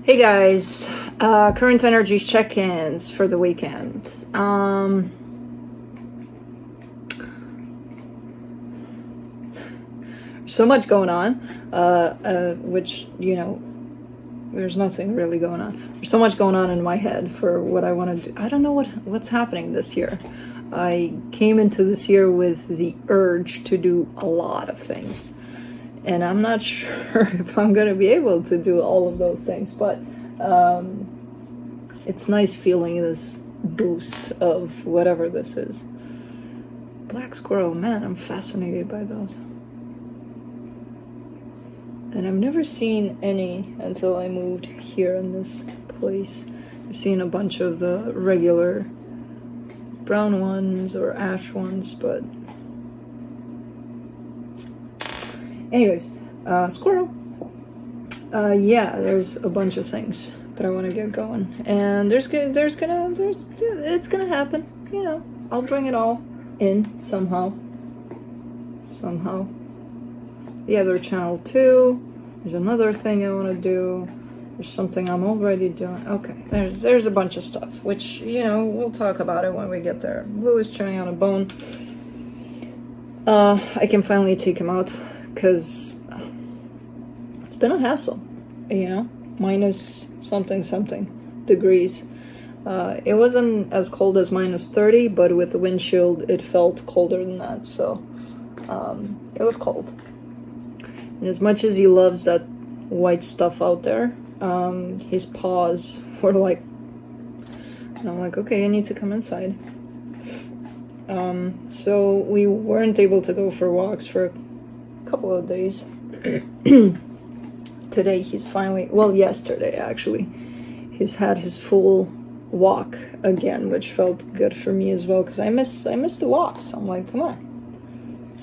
Hey guys, current energies check-ins for the weekend. So much going on, which, you know, there's nothing really going on. There's so much going on in my head for what I want to do. I don't know what's happening this year. I came into this year with the urge to do a lot of things. And I'm not sure if I'm going to be able to do all of those things, but it's nice feeling this boost of whatever this is. Black squirrel, man, I'm fascinated by those. And I've never seen any until I moved here in this place. I've seen a bunch of the regular brown ones or ash ones, but anyways, squirrel. Yeah, there's a bunch of things that I want to get going, and it's gonna happen. You know, I'll bring it all in somehow. The other channel too. There's another thing I want to do. There's something I'm already doing. Okay, there's a bunch of stuff, which, you know, we'll talk about it when we get there. Blue is chewing on a bone. I can finally take him out, because it's been a hassle, you know, minus something degrees. It wasn't as cold as minus 30, but with the windshield it felt colder than that, so it was cold. And as much as he loves that white stuff out there, his paws were like, and I'm like, okay, I need to come inside. So we weren't able to go for walks for a couple of days. Today he's finally, well, yesterday actually, he's had his full walk again, which felt good for me as well, because I miss the walks. I'm like, come on.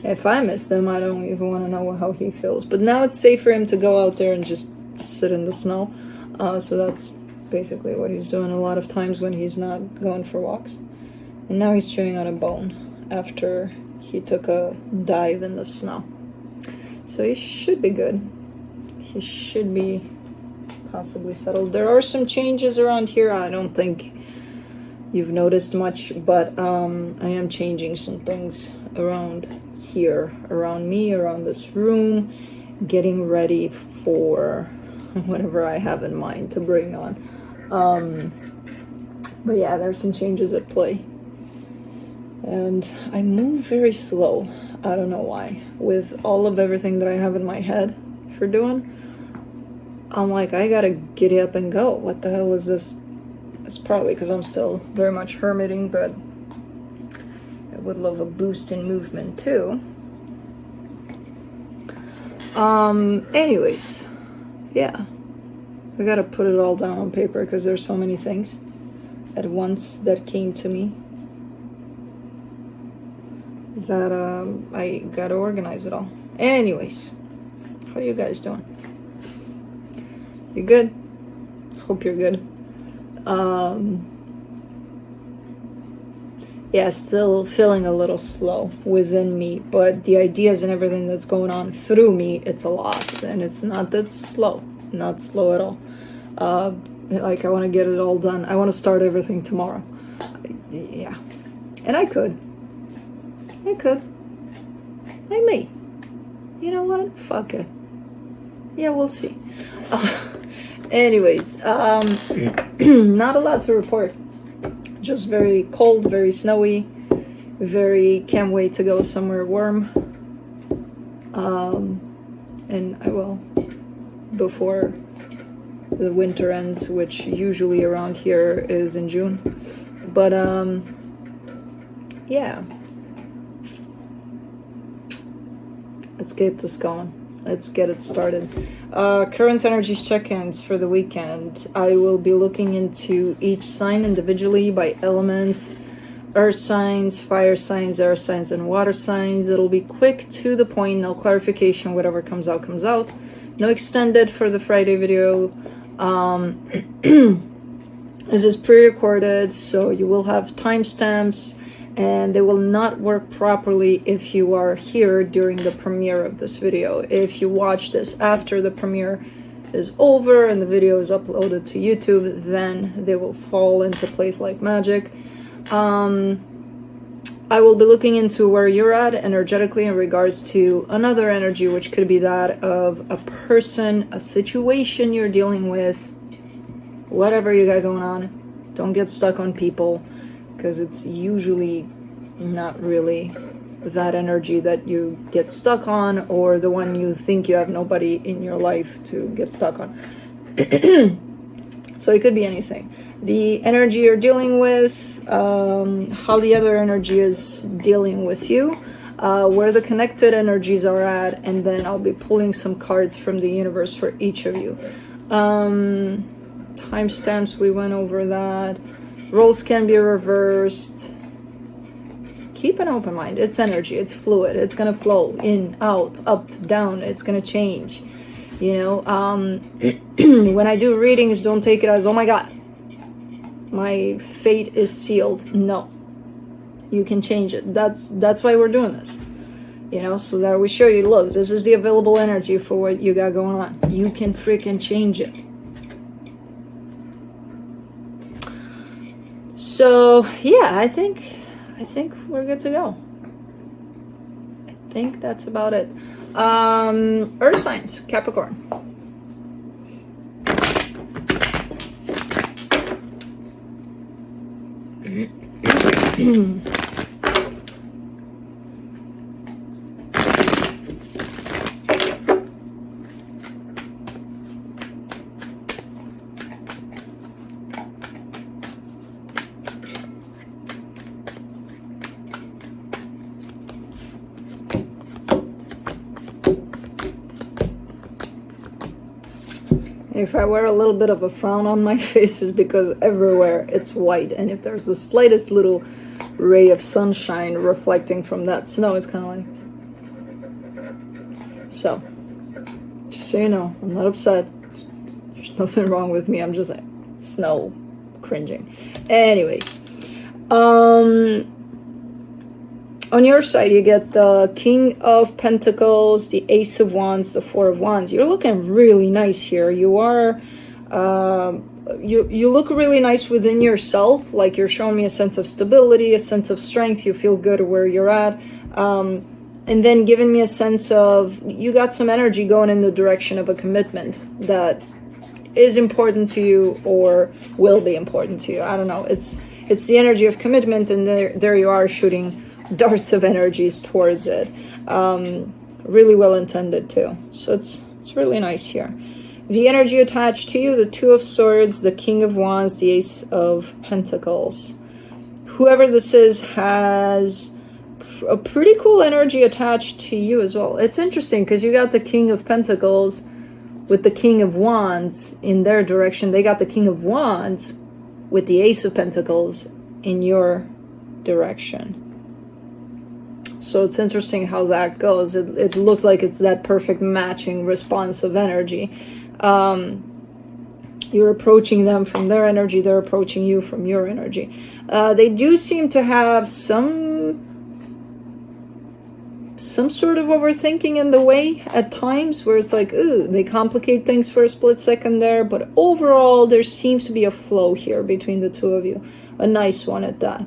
If I miss them, I don't even want to know how he feels. But now it's safe for him to go out there and just sit in the snow. So that's basically what he's doing a lot of times when he's not going for walks. And now he's chewing on a bone after he took a dive in the snow. So he should be good. He should be possibly settled. There are some changes around here. I don't think you've noticed much, but I am changing some things around here, around me, around this room, getting ready for whatever I have in mind to bring on. But yeah, there's some changes at play. And I move very slow. I don't know why. With all of everything that I have in my head for doing, I'm like, I gotta get up and go. What the hell is this? It's partly because I'm still very much hermiting, but I would love a boost in movement too. Anyways, yeah. I gotta put it all down on paper because there's so many things at once that came to me that I gotta organize it all. Anyways, how are you guys doing? You good? Hope you're good. Yeah, still feeling a little slow within me, but the ideas and everything that's going on through me, it's a lot, and it's not that slow, not slow at all. Like, I want to get it all done. I want to start everything tomorrow. Yeah, and I could. I may. You know what? Fuck it. Yeah, we'll see. Anyways, not a lot to report. Just very cold, very snowy, very can't wait to go somewhere warm. And I will, before the winter ends, which usually around here is in June. But yeah. Let's get this going. Let's get it started. Current energies check-ins for the weekend. I will be looking into each sign individually by elements, earth signs, fire signs, air signs, and water signs. It'll be quick, to the point, no clarification. Whatever comes out, comes out. No extended for the Friday video. This is pre-recorded, so you will have timestamps, and they will not work properly if you are here during the premiere of this video. If you watch this after the premiere, is over and the video is uploaded to YouTube, then they will fall into place like magic. I will be looking into where you're at energetically in regards to another energy, which could be that of a person, a situation you're dealing with, whatever you got going on. Don't get stuck on people, because it's usually not really that energy that you get stuck on, or the one you think you have nobody in your life to get stuck on. So it could be anything. The energy you're dealing with, how the other energy is dealing with you, where the connected energies are at, and then I'll be pulling some cards from the universe for each of you. Timestamps, we went over that. Roles can be reversed. Keep an open mind. It's energy. It's fluid. It's going to flow in, out, up, down. It's going to change. You know, when I do readings, don't take it as, oh my God, my fate is sealed. No, you can change it. That's why we're doing this. You know, so that we show you, look, this is the available energy for what you got going on. You can freaking change it. So yeah, I think we're good to go. I think that's about it. Earth signs, Capricorn. If I wear a little bit of a frown on my face, is because everywhere it's white, and if there's the slightest little ray of sunshine reflecting from that snow, it's kind of like... So, just so you know, I'm not upset. There's nothing wrong with me. I'm just like, snow cringing. Anyways, on your side, you get the King of Pentacles, the Ace of Wands, the Four of Wands. You're looking really nice here. You are, you look really nice within yourself. Like, you're showing me a sense of stability, a sense of strength. You feel good where you're at. And then giving me a sense of, you got some energy going in the direction of a commitment that is important to you or will be important to you. I don't know. It's the energy of commitment, and there you are shooting darts of energies towards it. Really well intended too. So it's really nice here. The energy attached to you, the Two of Swords, the King of Wands, the Ace of Pentacles. Whoever this is has a pretty cool energy attached to you as well. It's interesting because you got the King of Pentacles with the King of Wands in their direction. They got the King of Wands with the Ace of Pentacles in your direction. So it's interesting how that goes. It looks like it's that perfect matching response of energy. You're approaching them from their energy. They're approaching you from your energy. They do seem to have some sort of overthinking in the way at times, where it's like, ooh, they complicate things for a split second there. But overall, there seems to be a flow here between the two of you. A nice one at that.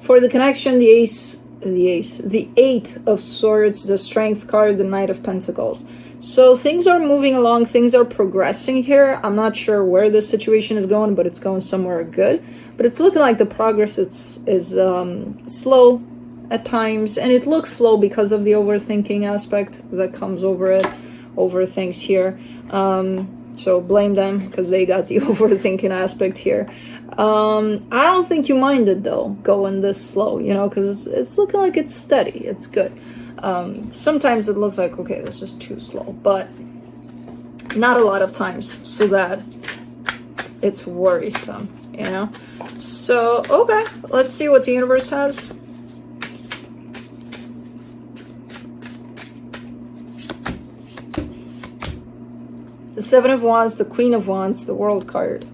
For the connection, the Eight of Swords, the Strength card, the Knight of Pentacles. So things are moving along, things are progressing here. I'm not sure where this situation is going, but it's going somewhere good. But it's looking like the progress is slow at times, and it looks slow because of the overthinking aspect that comes over things here. So blame them because they got the overthinking aspect here. I don't think you minded though going this slow, you know, because it's looking like it's steady. It's good. Sometimes it looks like, okay, this is too slow, but not a lot of times, so that it's worrisome, you know. So okay, let's see what the universe has. The Seven of Wands, the Queen of Wands, the World card.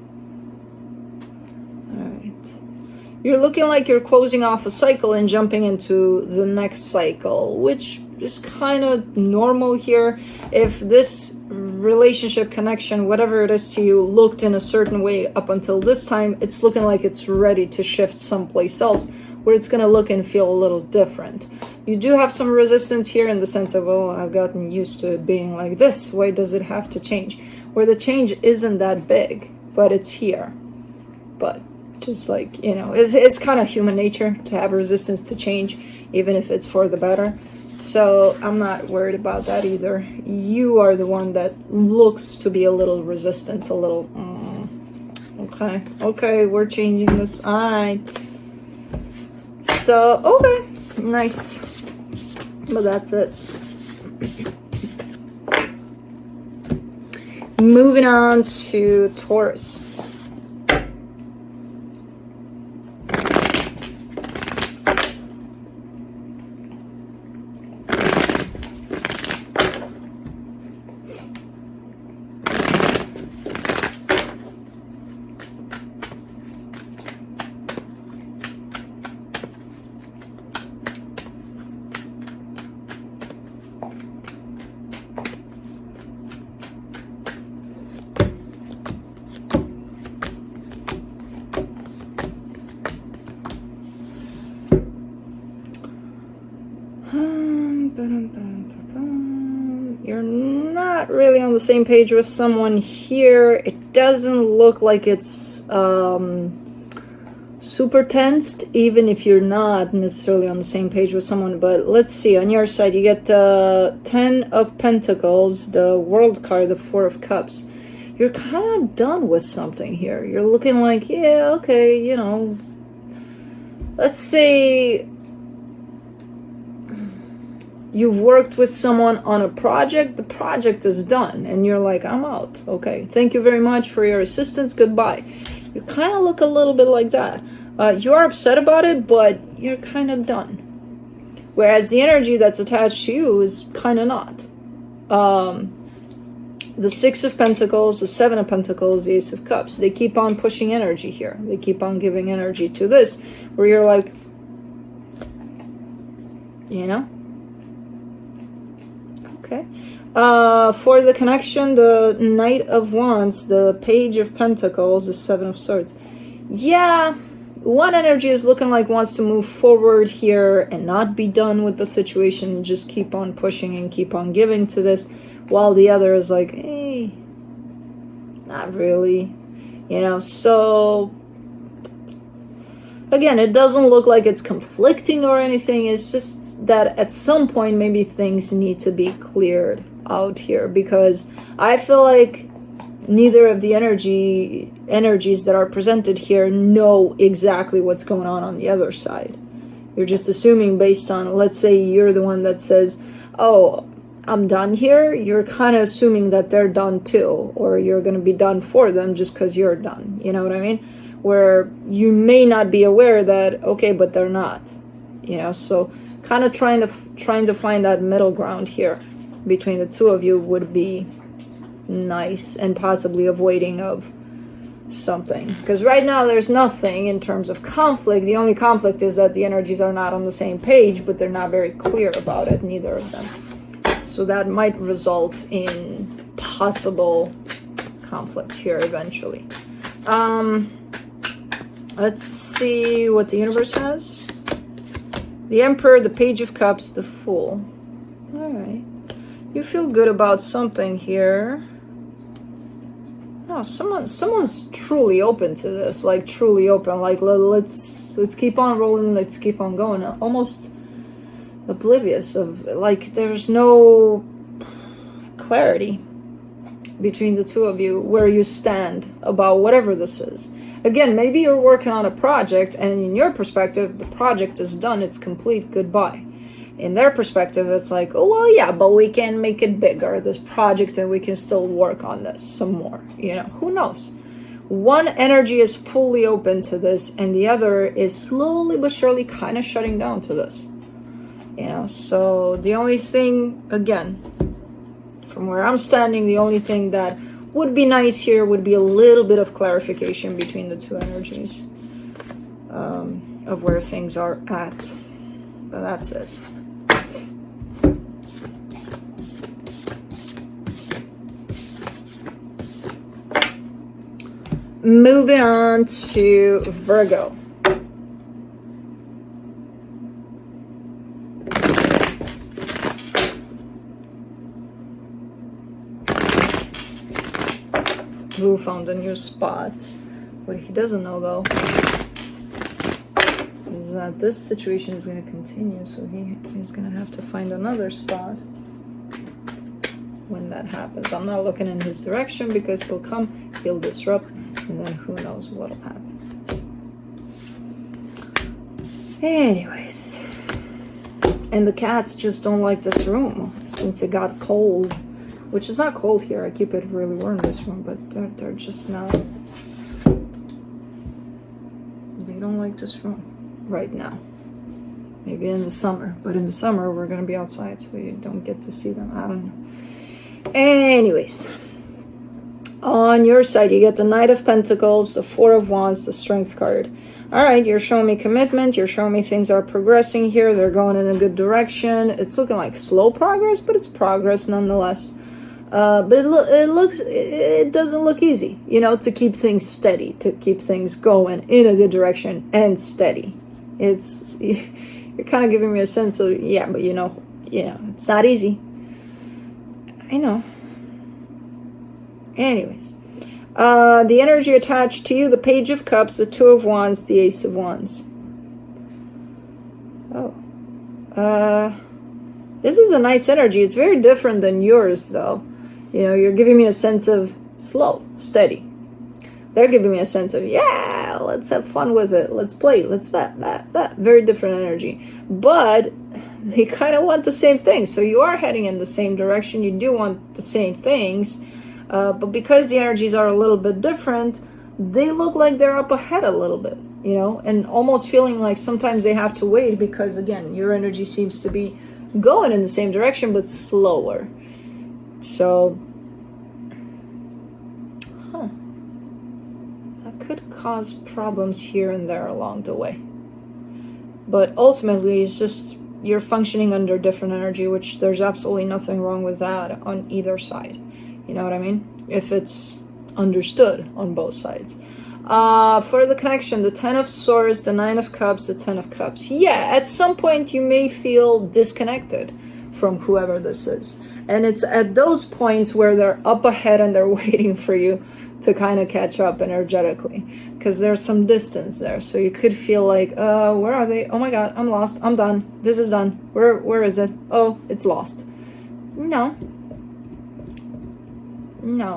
You're looking like you're closing off a cycle and jumping into the next cycle, which just kind of normal here. If this relationship, connection, whatever it is to you, looked in a certain way up until this time, it's looking like it's ready to shift someplace else where it's going to look and feel a little different. You do have some resistance here in the sense of, well, I've gotten used to it being like this. Why does it have to change? Where the change isn't that big, but it's here. But just like, you know, it's kind of human nature to have resistance to change, even if it's for the better. So I'm not worried about that either. You are the one that looks to be a little resistant, a little, okay, we're changing this. All right. So, okay, nice. But that's it. Moving on to Taurus. You're not really on the same page with someone here. It doesn't look like it's super tensed, even if you're not necessarily on the same page with someone. But let's see, on your side, you get the 10 of Pentacles, the World card, the 4 of Cups. You're kind of done with something here. You're looking like, yeah, okay, you know, let's say you've worked with someone on a project, the project is done, and you're like, I'm out. Okay, thank you very much for your assistance, goodbye. You kind of look a little bit like that. You are upset about it, but you're kind of done. Whereas the energy that's attached to you is kind of not. The 6 of Pentacles, the 7 of Pentacles, the Ace of Cups, they keep on pushing energy here. They keep on giving energy to this, where you're like, you know? Okay. For the connection, the Knight of Wands, the Page of Pentacles, the 7 of Swords. Yeah, one energy is looking like wants to move forward here and not be done with the situation, just keep on pushing and keep on giving to this, while the other is like, hey, not really, you know. So again, it doesn't look like it's conflicting or anything. It's just that at some point maybe things need to be cleared out here, because I feel like neither of the energies that are presented here know exactly what's going on the other side. You're just assuming based on, let's say you're the one that says, oh, I'm done here. You're kind of assuming that they're done too, or you're going to be done for them just because you're done. You know what I mean? Where you may not be aware that, okay, but they're not, you know. So kind of trying to find that middle ground here between the two of you would be nice, and possibly avoiding of something, because right now there's nothing in terms of conflict. The only conflict is that the energies are not on the same page, but they're not very clear about it, neither of them. So that might result in possible conflict here eventually. Let's see what the universe has. The Emperor, the Page of Cups, the Fool. All right. You feel good about something here. No, someone's truly open to this, like truly open. Like let's keep on rolling, let's keep on going. Almost oblivious of, like, there's no clarity between the two of you where you stand about whatever this is. Again, maybe you're working on a project, and in your perspective, the project is done, it's complete, goodbye. In their perspective, it's like, oh, well, yeah, but we can make it bigger, this project, and we can still work on this some more. You know, who knows? One energy is fully open to this, and the other is slowly but surely kind of shutting down to this. You know, so the only thing, again, from where I'm standing, the only thing that would be nice here would be a little bit of clarification between the two energies of where things are at. But that's it. moving on to Virgo. Who found a new spot. What he doesn't know, though, is that this situation is going to continue, so he's going to have to find another spot when that happens. I'm not looking in his direction because he'll come, he'll disrupt, and then who knows what'll happen. Anyways, and the cats just don't like this room since it got cold, which is not cold here. I keep it really warm, this room, but they're just not, they don't like this room right now. Maybe in the summer, but in the summer we're gonna be outside, so you don't get to see them. I don't know. Anyways, on your side, you get the Knight of Pentacles, the Four of Wands, the Strength card. All right, you're showing me commitment. You're showing me things are progressing here. They're going in a good direction. It's looking like slow progress, but it's progress nonetheless. But it doesn't look easy, you know, to keep things steady, to keep things going in a good direction and steady. It's, you're kind of giving me a sense of, yeah, but you know, it's not easy. I know. Anyways, the energy attached to you, the Page of Cups, the Two of Wands, the Ace of Wands. Oh. This is a nice energy. It's very different than yours, though. You know, you're giving me a sense of slow, steady. They're giving me a sense of, yeah, let's have fun with it. Let's play. Let's that. Very different energy. But they kind of want the same thing. So you are heading in the same direction. You do want the same things. But because the energies are a little bit different, they look like they're up ahead a little bit, you know, and almost feeling like sometimes they have to wait because, again, your energy seems to be going in the same direction, but slower. So, that could cause problems here and there along the way. But ultimately, it's just you're functioning under different energy, which there's absolutely nothing wrong with that on either side. You know what I mean? If it's understood on both sides. For the connection, the Ten of Swords, the Nine of Cups, the Ten of Cups. Yeah, at some point you may feel disconnected from whoever this is. And it's at those points where they're up ahead and they're waiting for you to kind of catch up energetically. Because there's some distance there. So you could feel like, where are they? Oh my God, I'm lost. I'm done. This is done. Where is it? Oh, it's lost. No.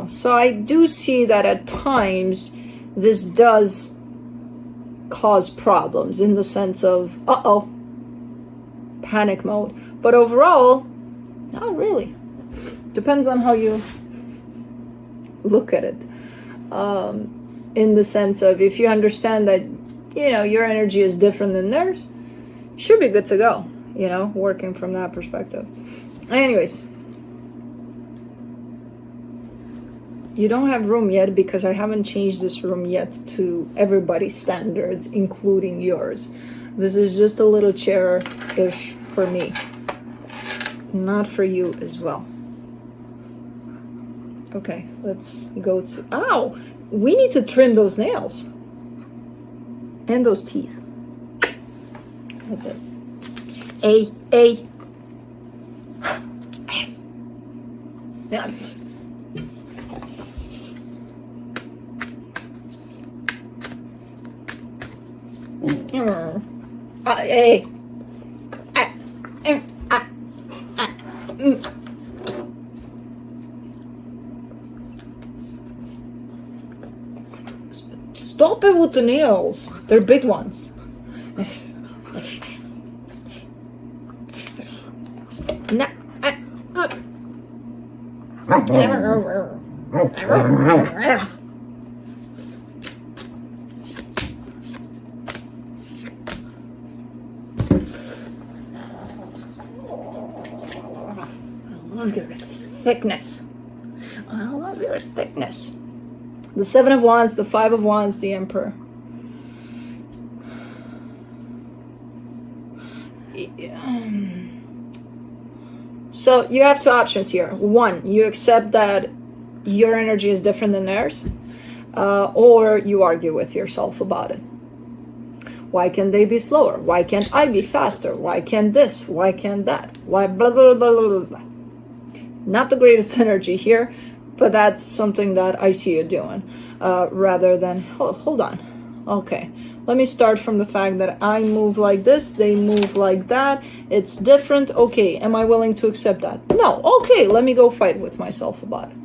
So I do see that at times this does cause problems in the sense of, panic mode. But overall, not really. Depends on how you look at it. In the sense of, if you understand that, you know, your energy is different than theirs, you should be good to go, you know, working from that perspective. Anyways. You don't have room yet because I haven't changed this room yet to everybody's standards, including yours. This is just a little chair-ish for me, not for you as well. Okay, let's go to... Ow! We need to trim those nails. And those teeth. That's it. Yeah. Stop it with the nails. They're big ones. Thickness. I love your thickness. The Seven of Wands, the Five of Wands, the Emperor. So you have two options here. One, you accept that your energy is different than theirs. or you argue with yourself about it. Why can't they be slower? Why can't I be faster? Why can't this? Why can't that? Why blah, blah, blah, blah, blah. Not the greatest energy here, but that's something that I see you doing. Rather than, hold on. Okay, let me start from the fact that I move like this, they move like that. It's different. Okay, am I willing to accept that? No. Okay, let me go fight with myself about it.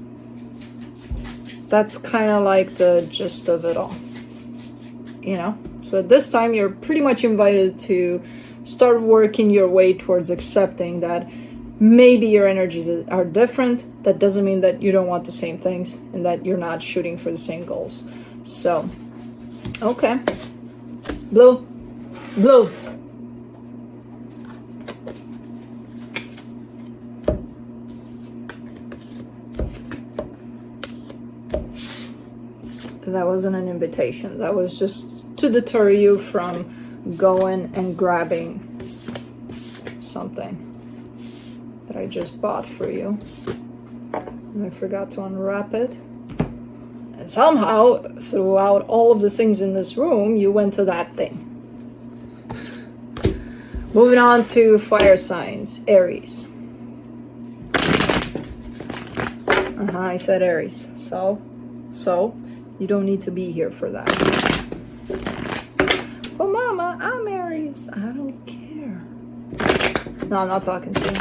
That's kind of like the gist of it all. You know? So at this time, you're pretty much invited to start working your way towards accepting that maybe your energies are different. That doesn't mean that you don't want the same things and that you're not shooting for the same goals. So, okay. Blue. Blue. That wasn't an invitation. That was just to deter you from going and grabbing something that I just bought for you. And I forgot to unwrap it. And somehow, throughout all of the things in this room, you went to that thing. Moving on to fire signs, Aries. I said Aries. So, you don't need to be here for that. But Mama, I'm Aries. I don't care. No, I'm not talking to you.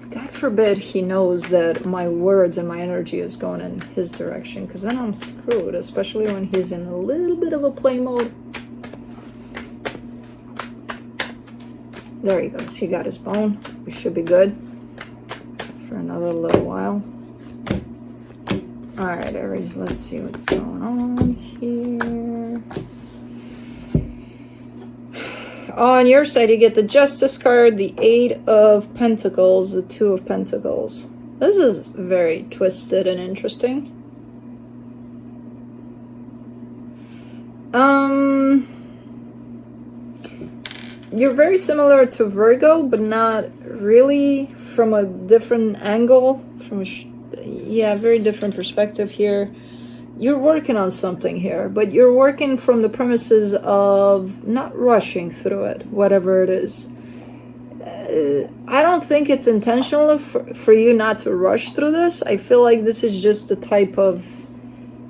God forbid he knows that my words and my energy is going in his direction, because then I'm screwed, especially when he's in a little bit of a play mode. There he goes. He got his bone. We should be good for another little while. Alright, Aries, let's see what's going on here. On your side, you get the Justice card, the 8 of Pentacles, the 2 of Pentacles. This is very twisted and interesting. You're very similar to Virgo, but not really, from a different angle, from a very different perspective here. You're working on something here, but you're working from the premises of not rushing through it, whatever it is. I don't think it's intentional for you not to rush through this. I feel like this is just the type of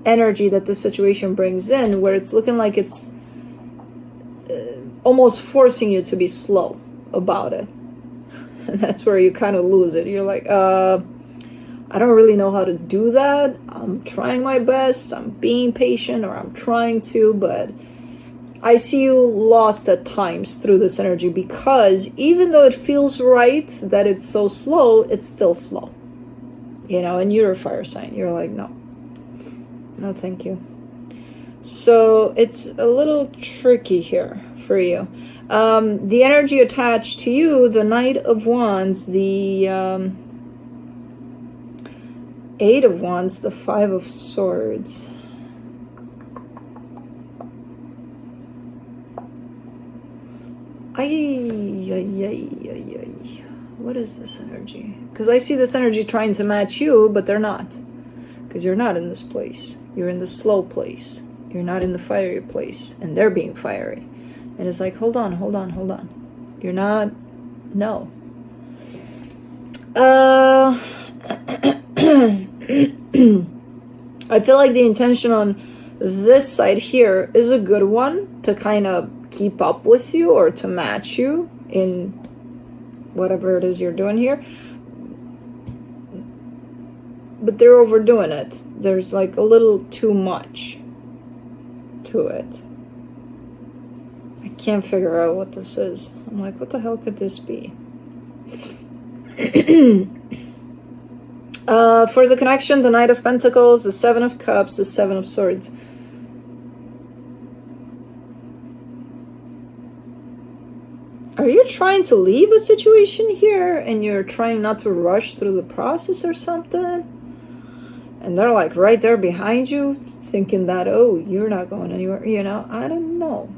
energy that this situation brings in, where it's looking like it's almost forcing you to be slow about it. And that's where you kind of lose it. You're like, I don't really know how to do that. I'm trying my best. I'm being patient, or I'm trying to, but I see you lost at times through this energy, because even though it feels right that it's so slow, it's still slow. You know, and you're a fire sign. You're like, no, thank you. So it's a little tricky here for you. The energy attached to you, the Knight of Wands, the 8 of Wands, the 5 of Swords. What is this energy? Because I see this energy trying to match you, but they're not. Because you're not in this place. You're in the slow place. You're not in the fiery place. And they're being fiery. And it's like, hold on. You're not... No. I feel like the intention on this side here is a good one, to kind of keep up with you or to match you in whatever it is you're doing here. But they're overdoing it. There's like a little too much to it. I can't figure out what this is. I'm like, what the hell could this be? For the connection, the Knight of Pentacles, the 7 of Cups, the 7 of Swords. Are you trying to leave a situation here and you're trying not to rush through the process or something? And they're like right there behind you, thinking that, oh, you're not going anywhere. You know, I don't know.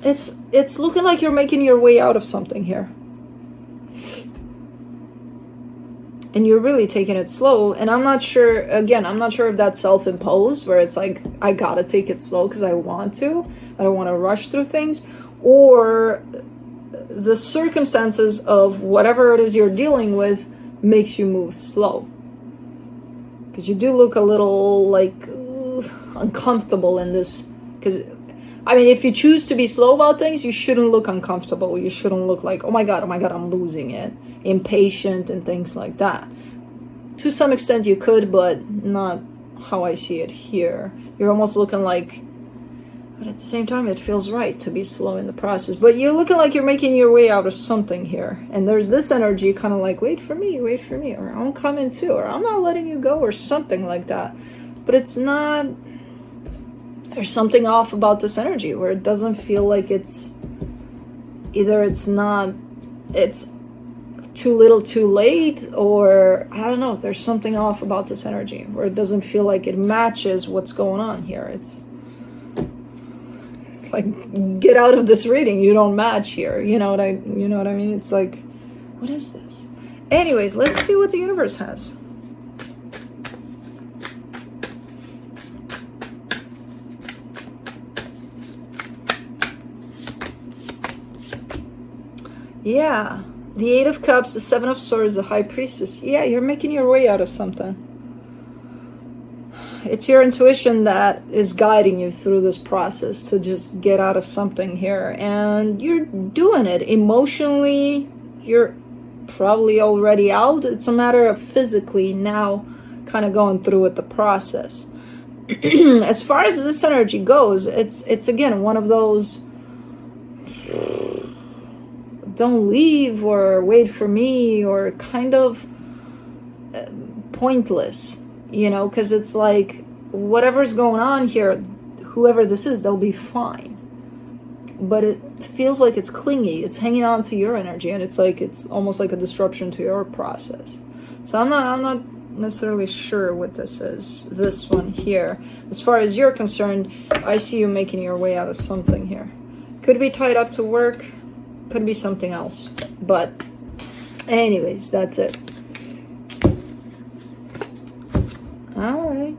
It's looking like you're making your way out of something here. and you're really taking it slow. And I'm not sure, again, I'm not sure if that's self-imposed, where it's like, I gotta take it slow because I want to, I don't want to rush through things, or the circumstances of whatever it is you're dealing with makes you move slow. Because you do look a little like uncomfortable in this. Because I mean, if you choose to be slow about things, you shouldn't look uncomfortable. You shouldn't look like, oh my god, I'm losing it, impatient and things like that. To some extent you could, but not how I see it here. You're almost looking like, but at the same time it feels right to be slow in the process. But you're looking like you're making your way out of something here. And there's this energy kind of like, wait for me, or I'm coming too, or I'm not letting you go, or something like that. But it's not, there's something off about this energy where it doesn't feel like it's, either it's too little too late, or I don't know, there's something off about this energy where it doesn't feel like it matches what's going on here. It's like, get out of this reading, you don't match here. You know what I mean? It's like, what is this? Anyways, let's see what the universe has. Yeah, the Eight of Cups, the Seven of Swords, the High Priestess. Yeah, you're making your way out of something. It's your intuition that is guiding you through this process to just get out of something here. And you're doing it. Emotionally, you're probably already out. It's a matter of physically now kind of going through with the process. As far as this energy goes, it's again one of those don't leave or wait for me, or kind of pointless, you know, because it's like whatever's going on here, whoever this is, they'll be fine. But it feels like it's clingy, it's hanging on to your energy, and it's like, it's almost like a disruption to your process. So I'm not necessarily sure what this is, this one here. As far as you're concerned, I see you making your way out of something here. Could be tied up to work, could be something else, but anyways, that's it. All right.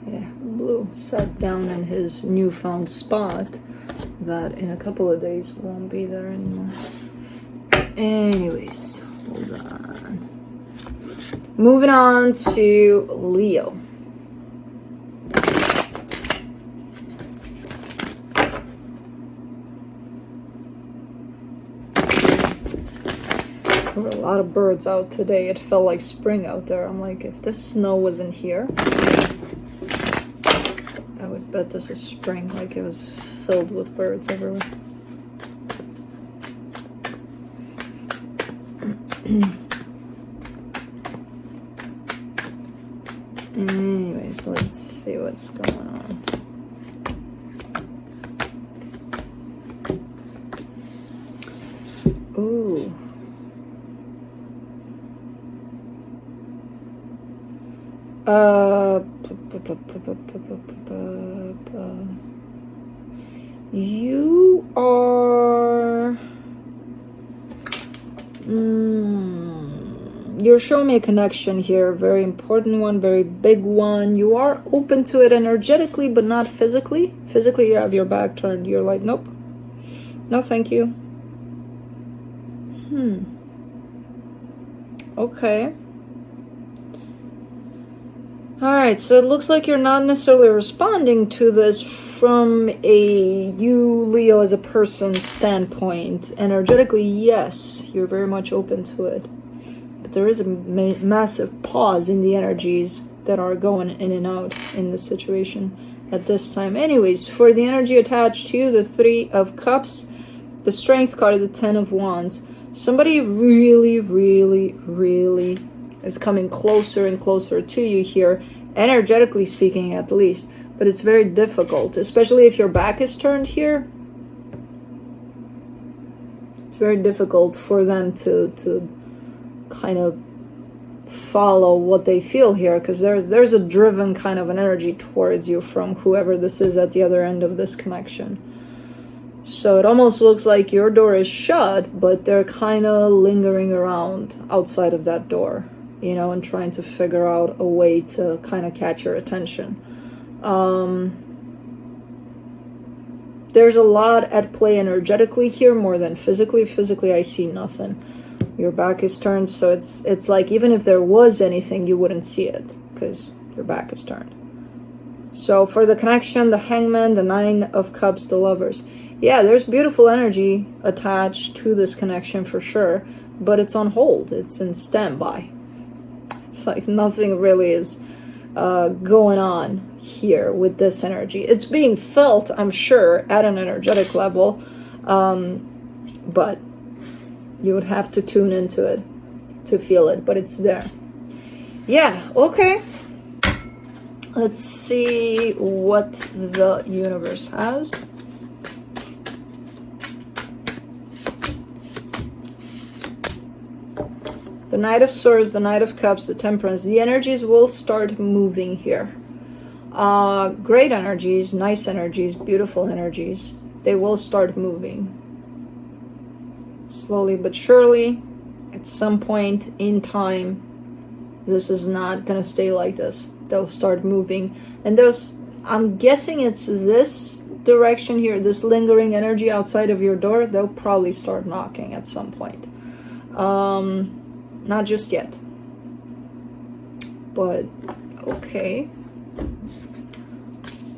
Yeah, Blue sat down in his newfound spot that in a couple of days won't be there anymore. Anyways, hold on. Moving on to Leo. There were a lot of birds out today. It felt like spring out there. I'm like, if this snow wasn't here, I would bet this is spring. Like, it was filled with birds everywhere. Anyways, let's see what's going on. Ooh. You are... You're showing me a connection here, very important one, very big one. You are open to it energetically, but not physically. Physically, you have your back turned. You're like, nope. No, thank you. Okay. Alright, so it looks like you're not necessarily responding to this from a you, Leo, as a person standpoint. Energetically, yes, you're very much open to it. But there is a massive pause in the energies that are going in and out in this situation at this time. Anyways, for the energy attached to you, the Three of Cups, the Strength card, the Ten of Wands. Somebody really, really, really is coming closer and closer to you here, energetically speaking at least. But it's very difficult, especially if your back is turned here. It's very difficult for them to kind of follow what they feel here, because there's a driven kind of an energy towards you from whoever this is at the other end of this connection. So it almost looks like your door is shut, but they're kind of lingering around outside of that door, you know, and trying to figure out a way to kind of catch your attention. There's a lot at play energetically here more than physically. Physically, I see nothing. Your back is turned, so it's like even if there was anything, you wouldn't see it because your back is turned. So for the connection, the Hangman, the Nine of Cups, the Lovers. Yeah, there's beautiful energy attached to this connection for sure, but it's on hold. It's in standby. It's like nothing really is going on here with this energy. It's being felt, I'm sure, at an energetic level, but you would have to tune into it to feel it, but it's there. Yeah, okay. Let's see what the universe has. The Knight of Swords, the Knight of Cups, the Temperance. The energies will start moving here. Great energies, nice energies, beautiful energies. They will start moving. Slowly but surely, at some point in time, this is not going to stay like this. They'll start moving. And there's, I'm guessing it's this direction here, this lingering energy outside of your door. They'll probably start knocking at some point. Not just yet. But, okay.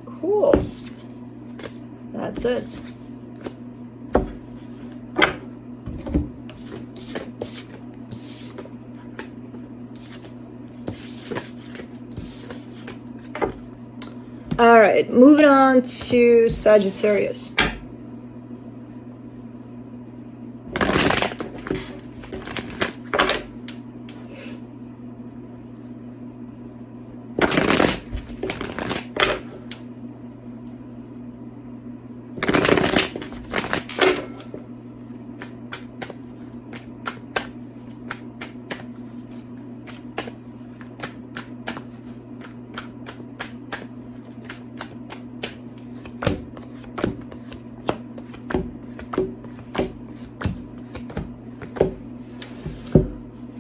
Cool. That's it. All right, moving on to Sagittarius.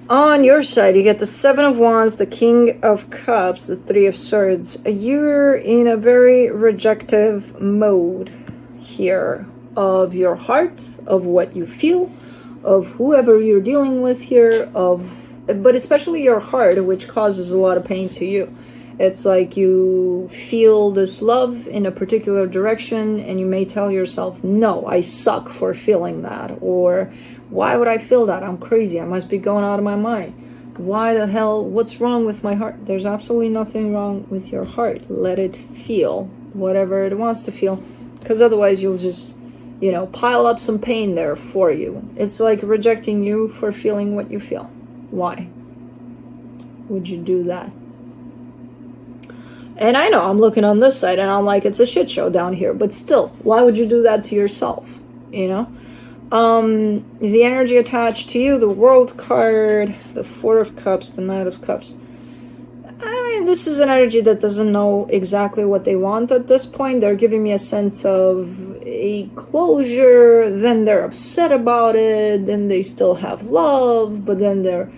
On your side, you get the Seven of Wands, the King of Cups, the Three of Swords. You're in a very rejective mode here of your heart, of what you feel, of whoever you're dealing with here, but especially your heart, which causes a lot of pain to you. It's like you feel this love in a particular direction and you may tell yourself, no, I suck for feeling that. Or, why would I feel that? I'm crazy. I must be going out of my mind. Why the hell? What's wrong with my heart? There's absolutely nothing wrong with your heart. Let it feel whatever it wants to feel, because otherwise you'll just, you know, pile up some pain there for you. It's like rejecting you for feeling what you feel. Why would you do that? And I know I'm looking on this side and I'm like, it's a shit show down here, but still, why would you do that to yourself? You know? The energy attached to you, the World card, the Four of Cups, the Knight of Cups. I mean, this is an energy that doesn't know exactly what they want at this point. They're giving me a sense of a closure, then they're upset about it, then they still have love, but then they're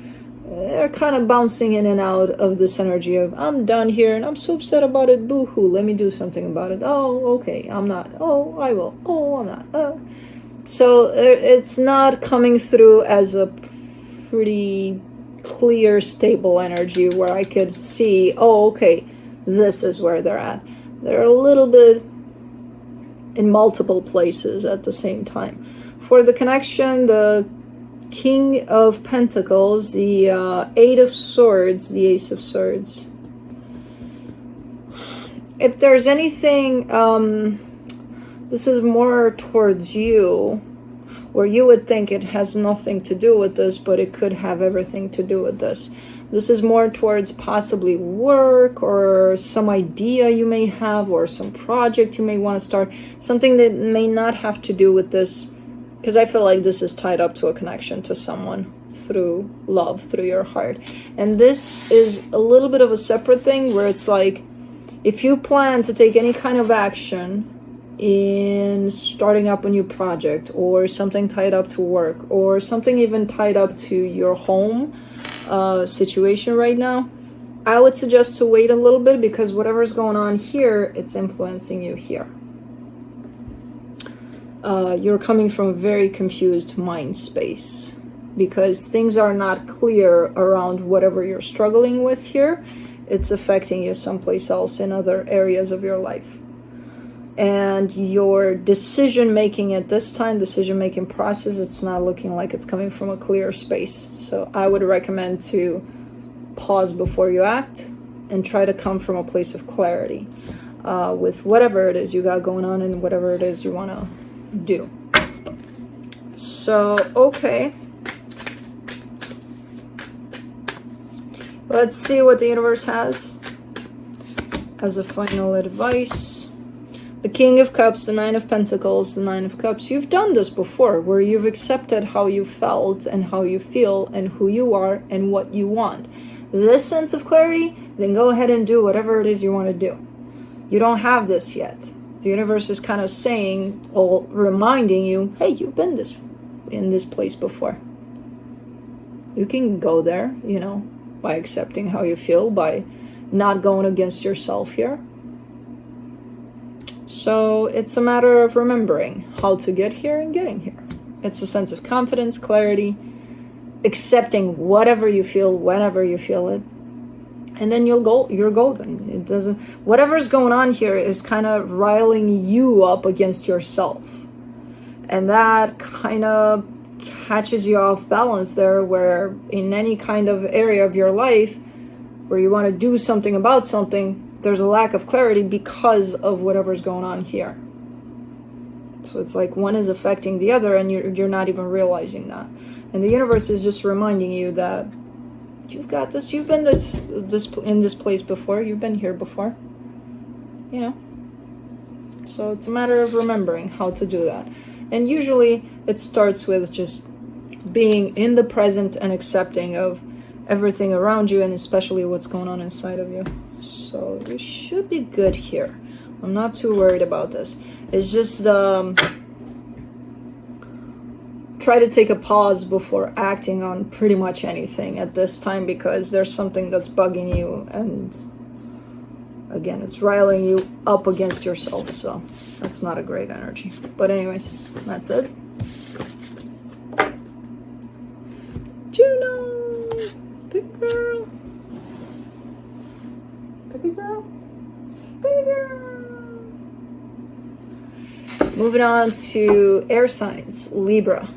kind of bouncing in and out of this energy of, I'm done here and I'm so upset about it, boo-hoo, let me do something about it. Oh, okay, I'm not. Oh, I will. Oh, I'm not. So it's not coming through as a pretty clear, stable energy where I could see, oh, okay, this is where they're at. They're a little bit in multiple places at the same time. For the connection, the King of Pentacles, the Eight of Swords, the Ace of Swords. If there's anything, this is more towards you, where you would think it has nothing to do with this, but it could have everything to do with this. This is more towards possibly work or some idea you may have or some project you may want to start, something that may not have to do with this, because I feel like this is tied up to a connection to someone through love, through your heart. And this is a little bit of a separate thing where it's like, if you plan to take any kind of action in starting up a new project, or something tied up to work, or something even tied up to your home situation right now, I would suggest to wait a little bit, because whatever's going on here, it's influencing you here. You're coming from a very confused mind space, because things are not clear around whatever you're struggling with here. It's affecting you someplace else in other areas of your life. And your decision making at this time, decision making process, it's not looking like it's coming from a clear space. So I would recommend to pause before you act and try to come from a place of clarity with whatever it is you got going on and whatever it is you want to do. So, okay. Let's see what the universe has as a final advice. The King of Cups, the Nine of Pentacles, the Nine of Cups. You've done this before, where you've accepted how you felt and how you feel and who you are and what you want. This sense of clarity, then go ahead and do whatever it is you want to do. You don't have this yet. The universe is kind of saying, or reminding you, hey, you've been in this place before. You can go there, you know, by accepting how you feel, by not going against yourself here. So it's a matter of remembering how to get here and getting here. It's a sense of confidence, clarity, accepting whatever you feel, whenever you feel it, and then you're golden. It doesn't, whatever's going on here is kind of riling you up against yourself, and that kind of catches you off balance there, where in any kind of area of your life where you want to do something about something, there's a lack of clarity because of whatever's going on here. So it's like one is affecting the other, and you're not even realizing that. And the universe is just reminding you that you've got this. You've been in this place before. You've been here before. You know. So it's a matter of remembering how to do that. And usually it starts with just being in the present and accepting of everything around you, and especially what's going on inside of you. So you should be good here. I'm not too worried about this. It's just try to take a pause before acting on pretty much anything at this time, because there's something that's bugging you, and again, it's riling you up against yourself. So that's not a great energy. But anyways, that's it. Juno, big girl. Baby girl. Baby girl. Moving on to air signs, Libra.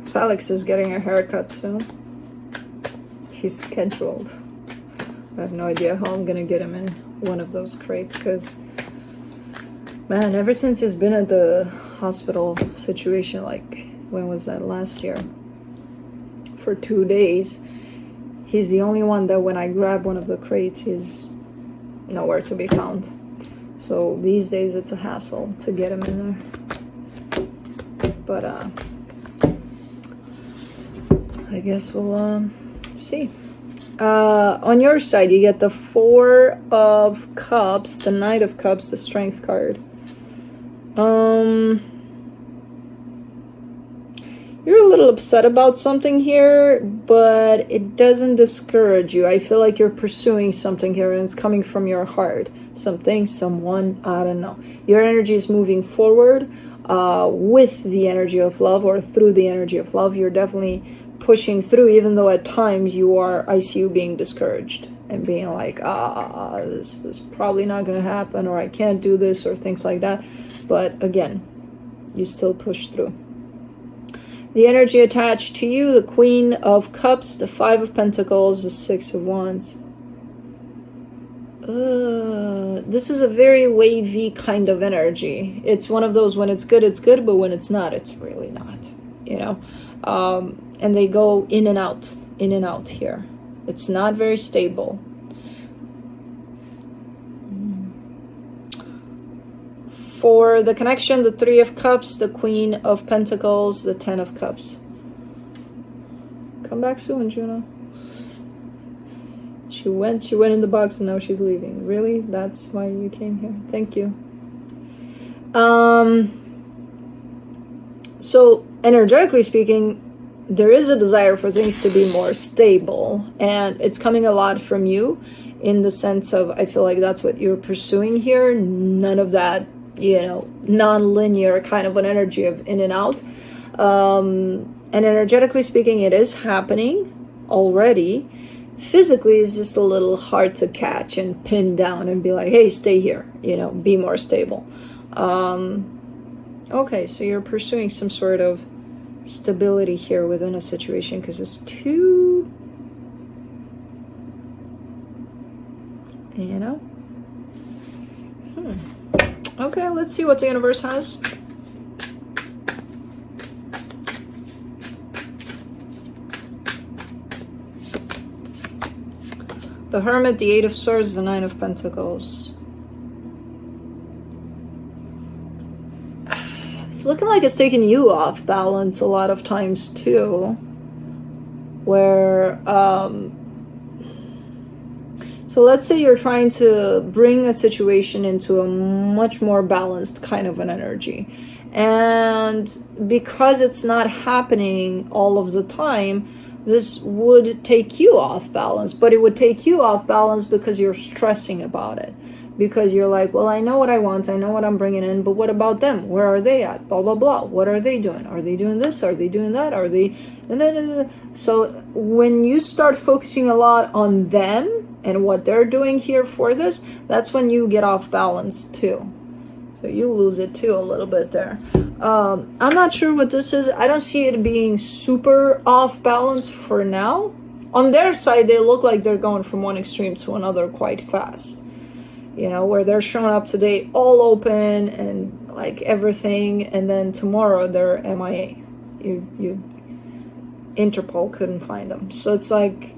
Felix is getting a haircut soon. He's scheduled. I have no idea how I'm gonna get him in one of those crates, because man, ever since he's been at the hospital situation, like when was that, last year, for 2 days, he's the only one that when I grab one of the crates, he's nowhere to be found. So these days it's a hassle to get him in there. But I guess we'll see. On your side, you get the Four of Cups, the Knight of Cups, the Strength card. You're a little upset about something here, but it doesn't discourage you. I feel like you're pursuing something here, and it's coming from your heart. Something, someone, I don't know. Your energy is moving forward with the energy of love, or through the energy of love. You're definitely pushing through, even though at times I see you being discouraged and being like, this is probably not going to happen, or I can't do this, or things like that. But again, you still push through. The energy attached to you, the Queen of Cups, the Five of Pentacles, the Six of Wands. This is a very wavy kind of energy. It's one of those, when it's good, but when it's not, it's really not, you know. And they go in and out here. It's not very stable. For the connection, the Three of Cups, the Queen of Pentacles, the Ten of Cups. Come back soon, Juno. She went in the box and now she's leaving. Really? That's why you came here? Thank you. So, energetically speaking, there is a desire for things to be more stable, and it's coming a lot from you, in the sense of, I feel like that's what you're pursuing here. None of that, you know, non-linear kind of an energy of in and out. And energetically speaking, it is happening already. Physically, it's just a little hard to catch and pin down and be like, hey, stay here, you know, be more stable. Okay, so you're pursuing some sort of stability here within a situation, because it's too, you know. Okay, let's see what the universe has. The Hermit, the Eight of Swords, the Nine of Pentacles. It's looking like it's taking you off balance a lot of times too. Where, so let's say you're trying to bring a situation into a much more balanced kind of an energy. And because it's not happening all of the time, this would take you off balance. But it would take you off balance because you're stressing about it. Because you're like, well, I know what I want, I know what I'm bringing in, but what about them? Where are they at? Blah, blah, blah. What are they doing? Are they doing this? Are they doing that? Are they... So when you start focusing a lot on them and what they're doing here for this, that's when you get off balance too. So you lose it too a little bit there. I'm not sure what this is. I don't see it being super off balance for now. On their side, they look like they're going from one extreme to another quite fast. You know, where they're showing up today all open and like everything, and then tomorrow they're MIA. Interpol couldn't find them. So it's like,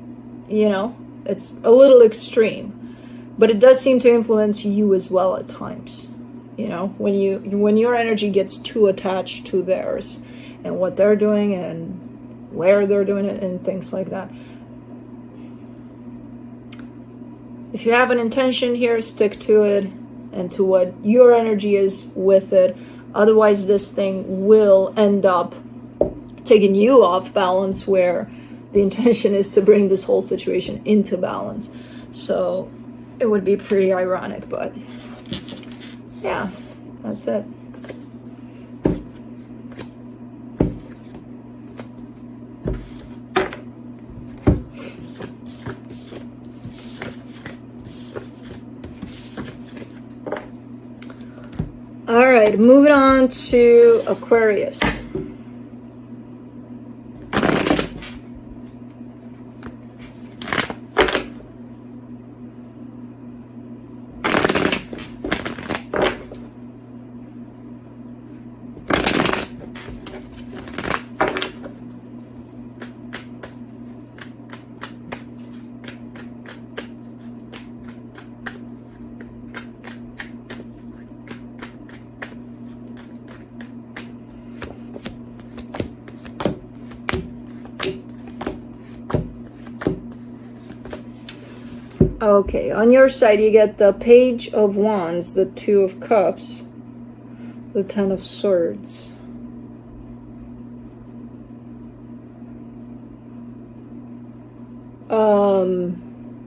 you know, it's a little extreme, but it does seem to influence you as well at times. You know, when your energy gets too attached to theirs and what they're doing and where they're doing it and things like that. If you have an intention here, stick to it and to what your energy is with it. Otherwise, this thing will end up taking you off balance, where the intention is to bring this whole situation into balance. So it would be pretty ironic, but yeah, that's it. All right, moving on to Aquarius. Okay, on your side you get the Page of Wands, the Two of Cups, the Ten of Swords.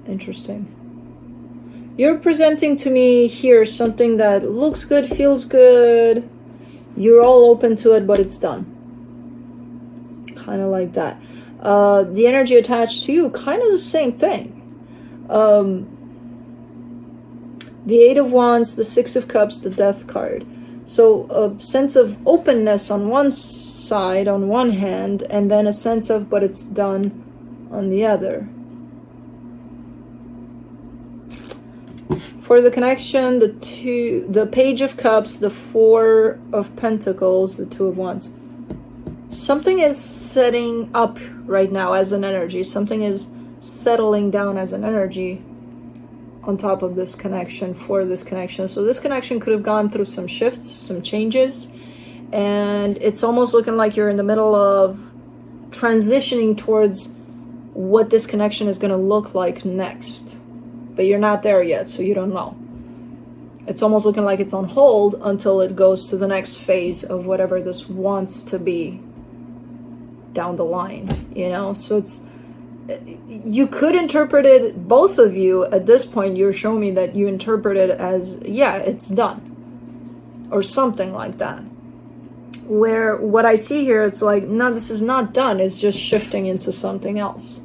Interesting. You're presenting to me here something that looks good, feels good. You're all open to it, but it's done. Kind of like that. The energy attached to you, kind of the same thing. The Eight of Wands, the Six of Cups, the Death card. So a sense of openness on one side, on one hand, and then a sense of, but it's done on the other. For the connection, the Page of Cups, the Four of Pentacles, the Two of Wands. Something is setting up right now as an energy. Something is settling down as an energy on top of this connection, for this connection. So this connection could have gone through some shifts, some changes, and it's almost looking like you're in the middle of transitioning towards what this connection is going to look like next. But you're not there yet, so you don't know. It's almost looking like it's on hold until it goes to the next phase of whatever this wants to be down the line, you know? So it's, you could interpret it, both of you at this point, you're showing me that you interpret it as, yeah, it's done, or something like that. Where what I see here, it's like, no, this is not done, it's just shifting into something else.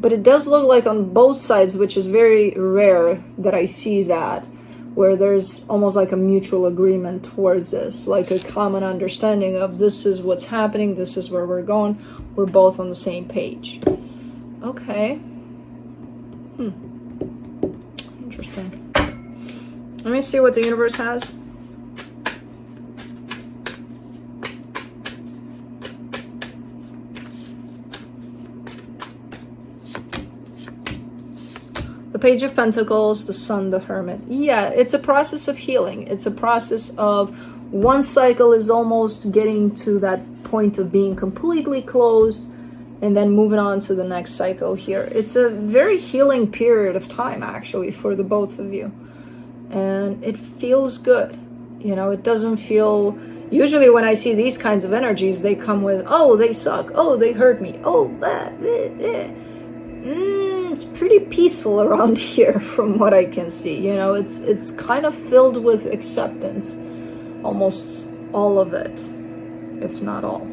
But it does look like on both sides, which is very rare that I see that, where there's almost like a mutual agreement towards this, like a common understanding of this is what's happening, this is where we're going, we're both on the same page. Okay. Interesting. Let me see what the universe has. The Page of Pentacles, the Sun, the Hermit. Yeah, it's a process of healing. It's a process of one cycle is almost getting to that point of being completely closed and then moving on to the next cycle here. It's a very healing period of time, actually, for the both of you. And it feels good. You know, it doesn't feel... Usually when I see these kinds of energies, they come with, oh, they suck. Oh, they hurt me. Oh, blah, blah, blah. It's pretty peaceful around here from what I can see. You know, it's kind of filled with acceptance, almost all of it, if not all.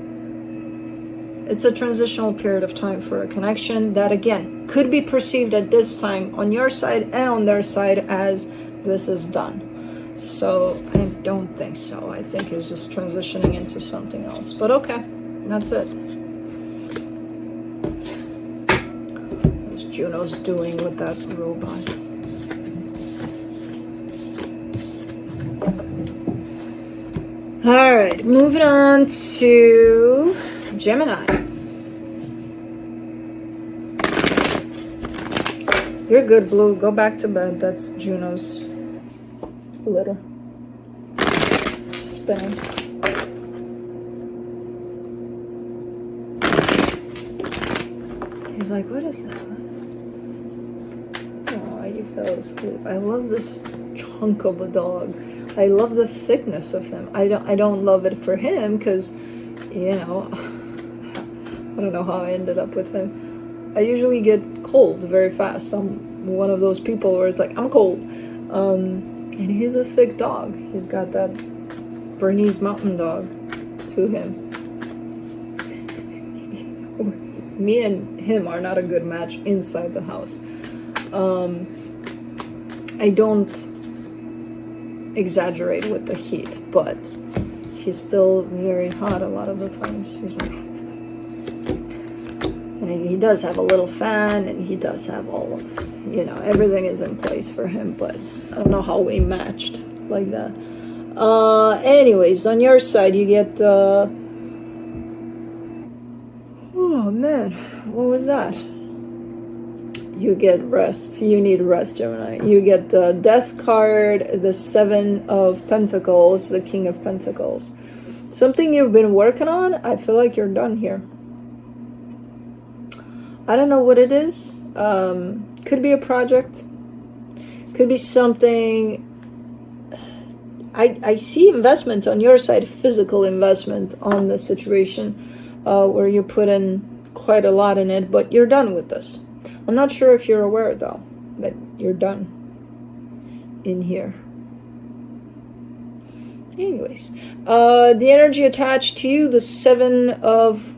It's a transitional period of time for a connection that, again, could be perceived at this time on your side and on their side as this is done. So I don't think so. I think it's just transitioning into something else. But okay, that's it. Juno's doing with that robot. All right, moving on to Gemini. You're good, Blue. Go back to bed. That's Juno's litter. Spinning. He's like, what is that? He fell asleep. I love this chunk of a dog. I love the thickness of him. I don't love it for him because, you know, I don't know how I ended up with him. I usually get cold very fast. I'm one of those people where it's like, I'm cold. And he's a thick dog. He's got that Bernese mountain dog to him. Me and him are not a good match inside the house. I don't exaggerate with the heat, but he's still very hot a lot of the times. He's like, and he does have a little fan, and he does have all of, you know, everything is in place for him, but I don't know how we matched like that. Anyways, on your side, you get the... Oh, man. What was that? You get rest. You need rest, Gemini. You get the Death card, the Seven of Pentacles, the King of Pentacles. Something you've been working on, I feel like you're done here. I don't know what it is. Could be a project. Could be something... I see investment on your side, physical investment on the situation, where you put in quite a lot in it, but you're done with this. I'm not sure if you're aware, though, that you're done in here. Anyways, the energy attached to you, the Seven of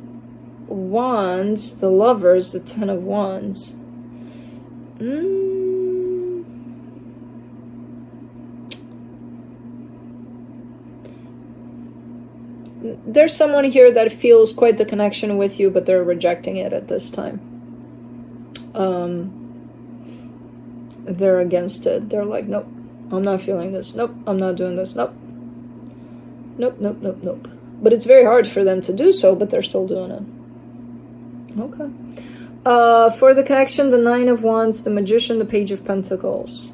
Wands, the Lovers, the Ten of Wands. There's someone here that feels quite the connection with you, but they're rejecting it at this time. they're against it. They're like, nope, I'm not feeling this. Nope, I'm not doing this. Nope. Nope, nope, nope, nope. But it's very hard for them to do so, but they're still doing it. Okay. For the connection, the Nine of Wands, the Magician, the Page of Pentacles.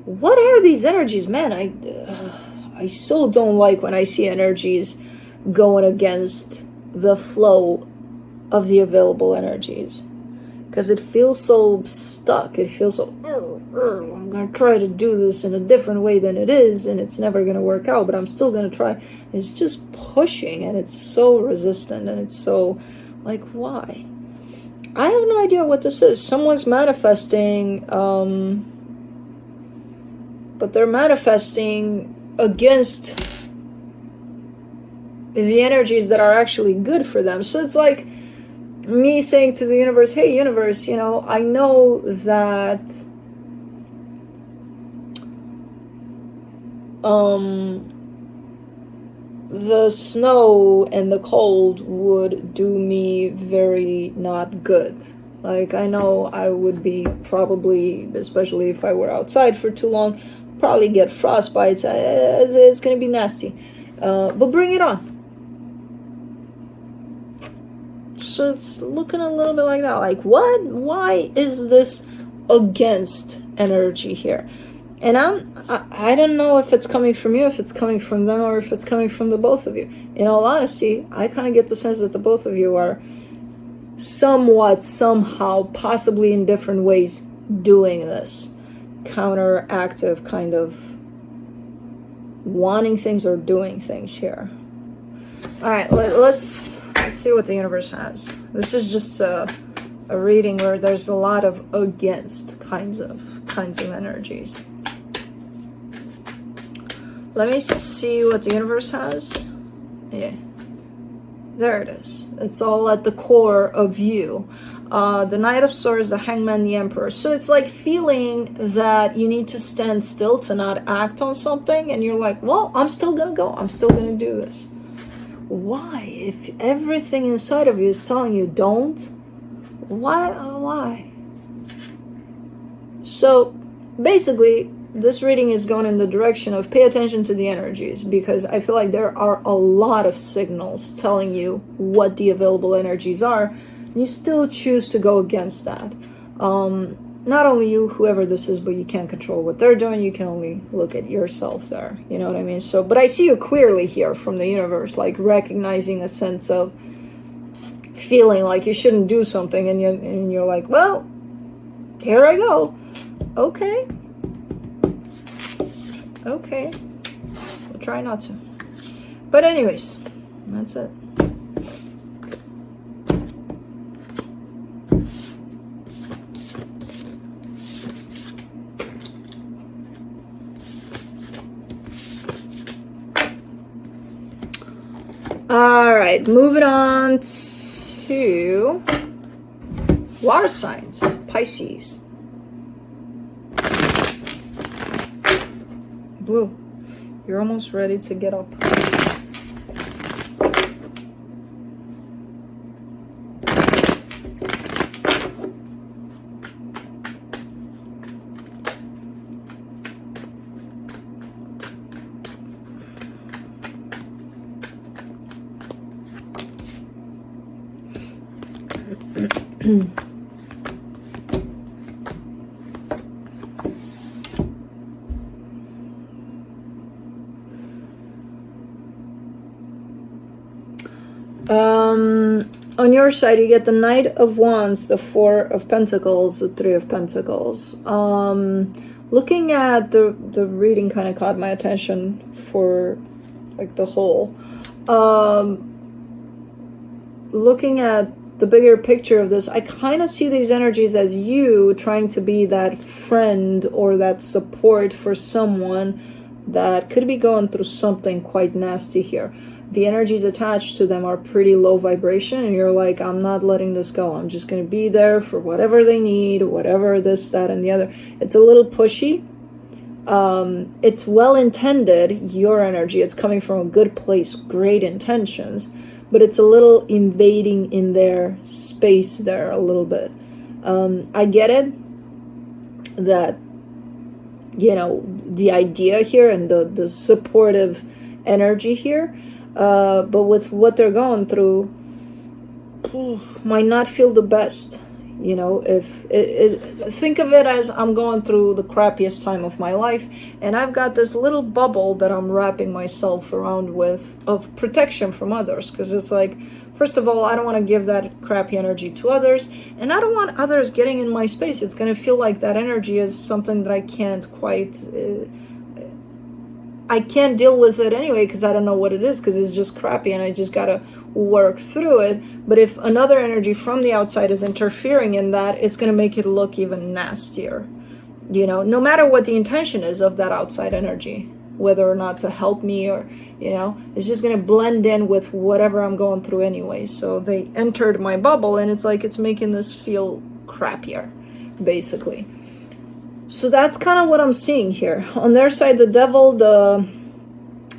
What are these energies? Man, I so don't like when I see energies going against the flow of the available energies. Because it feels so stuck. It feels so, I'm going to try to do this in a different way than it is, and it's never going to work out, but I'm still going to try. It's just pushing, and it's so resistant, and it's so, like, why? I have no idea what this is. Someone's manifesting, but they're manifesting against the energies that are actually good for them. So it's like me saying to the universe, hey, universe, you know, I know that the snow and the cold would do me very not good. Like, I know I would be probably, especially if I were outside for too long, probably get frostbites. It's gonna be nasty. But bring it on. So it's looking a little bit like that. Like, what? Why is this against energy here? And I don't know if it's coming from you, if it's coming from them, or if it's coming from the both of you. In all honesty, I kind of get the sense that the both of you are somewhat, somehow, possibly in different ways, doing this counteractive kind of wanting things or doing things here. All right, let's see what the universe has. This is just a reading where there's a lot of against kinds of energies. Let me see what the universe has. Yeah, there it is. It's all at the core of you. The Knight of Swords, the Hangman, the Emperor. So it's like feeling that you need to stand still to not act on something, and you're like, well, I'm still gonna go. I'm still gonna do this. Why? If everything inside of you is telling you don't, why? So basically, this reading is going in the direction of pay attention to the energies, because I feel like there are a lot of signals telling you what the available energies are, and you still choose to go against that. Not only you, whoever this is, but you can't control what they're doing. You can only look at yourself there. You know what I mean? So, but I see you clearly here from the universe, like recognizing a sense of feeling like you shouldn't do something, and you're like, well, here I go. Okay. We'll try not to. But anyways, that's it. All right, moving on to water signs, Pisces. Blue, you're almost ready to get up. On your side, you get the Knight of Wands, the Four of Pentacles, the Three of Pentacles. Looking at the reading kind of caught my attention for like the whole. Looking at the bigger picture of this, I kind of see these energies as you trying to be that friend or that support for someone that could be going through something quite nasty here. The energies attached to them are pretty low vibration, and you're like, I'm not letting this go. I'm just going to be there for whatever they need, whatever this, that, and the other. It's a little pushy. It's well-intended, your energy. It's coming from a good place, great intentions, but it's a little invading in their space there a little bit. I get it that, you know, the idea here and the supportive energy here, but with what they're going through, might not feel the best. You know, if think of it as I'm going through the crappiest time of my life, and I've got this little bubble that I'm wrapping myself around with of protection from others, because it's like, first of all, I don't want to give that crappy energy to others, and I don't want others getting in my space. It's going to feel like that energy is something that I can't quite I can't deal with it anyway, because I don't know what it is, because it's just crappy and I just gotta work through it. But if another energy from the outside is interfering in that, it's gonna make it look even nastier, you know, no matter what the intention is of that outside energy, whether or not to help me, or, you know, it's just gonna blend in with whatever I'm going through anyway. So they entered my bubble, and it's like it's making this feel crappier, basically. So that's kind of what I'm seeing here. On their side, the devil, the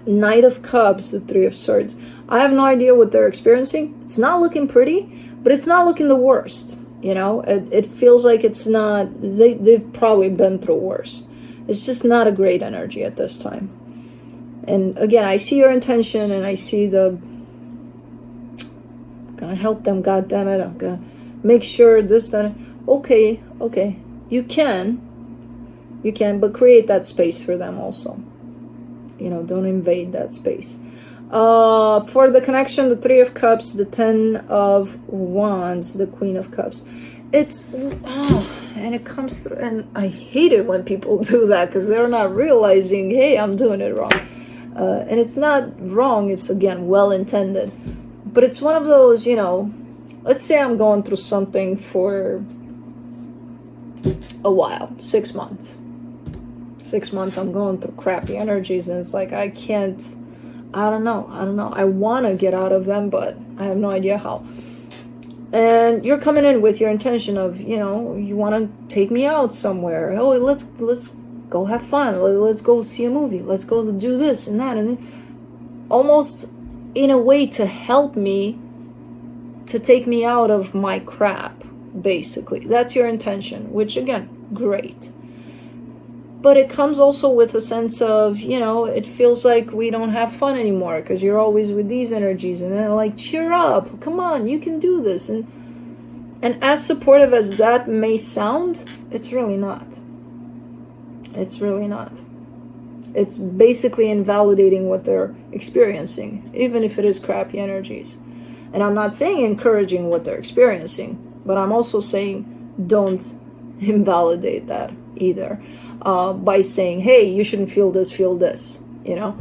Knight of Cups, the Three of Swords. I have no idea what they're experiencing. It's not looking pretty, but it's not looking the worst. You know, it feels like it's not, they've probably been through worse. It's just not a great energy at this time. And again, I see your intention, and I see I'm gonna help them, God damn it. I'm gonna make sure this, that. Okay, you can, but create that space for them also. You know, don't invade that space. For the connection, the Three of Cups, the Ten of Wands, the Queen of Cups. It's, and it comes through, and I hate it when people do that, because they're not realizing, hey, I'm doing it wrong. And it's not wrong, it's, again, well-intended. But it's one of those, you know, let's say I'm going through something for a while, 6 months. 6 months I'm going through crappy energies, and it's like I don't know. I want to get out of them, but I have no idea how. And you're coming in with your intention of, you know, you want to take me out somewhere. Oh, let's go have fun. Let's go see a movie. Let's go do this and that, and almost in a way to help me, to take me out of my crap, basically. That's your intention, which, again, great. But it comes also with a sense of, you know, it feels like we don't have fun anymore, because you're always with these energies, and then like, cheer up, come on, you can do this. And as supportive as that may sound, it's really not. It's really not. It's basically invalidating what they're experiencing, even if it is crappy energies. And I'm not saying encouraging what they're experiencing, but I'm also saying don't invalidate that either. By saying, hey, you shouldn't feel this, you know?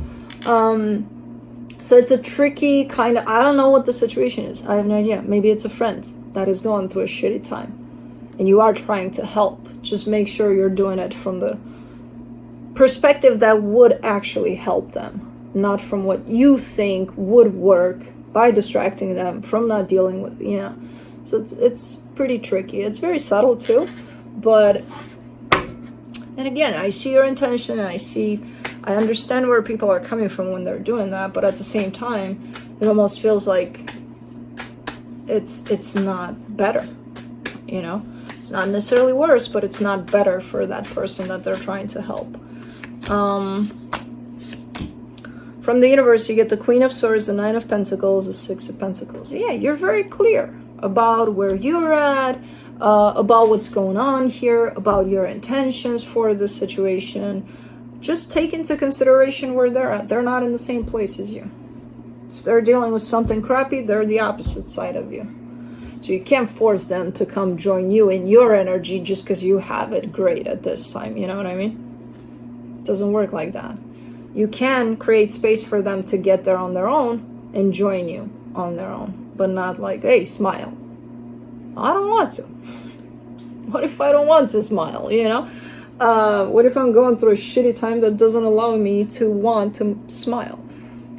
So it's a tricky kind of, I don't know what the situation is. I have no idea. Maybe it's a friend that is going through a shitty time, and you are trying to help. Just make sure you're doing it from the perspective that would actually help them, not from what you think would work by distracting them from not dealing with, you know? So it's pretty tricky. It's very subtle too, but... And again, I see your intention, and I understand where people are coming from when they're doing that, but at the same time, it almost feels like it's not better, you know? It's not necessarily worse, but it's not better for that person that they're trying to help. From the universe, you get the Queen of Swords, the Nine of Pentacles, the Six of Pentacles. Yeah, you're very clear about where you're at, about what's going on here, about your intentions for the situation. Just take into consideration where they're at. They're not in the same place as you. If they're dealing with something crappy, they're the opposite side of you. So you can't force them to come join you in your energy just because you have it great at this time. You know what I mean? It doesn't work like that. You can create space for them to get there on their own and join you on their own, but not like, hey, smile. I don't want to. What if I don't want to smile, you know? What if I'm going through a shitty time that doesn't allow me to want to smile?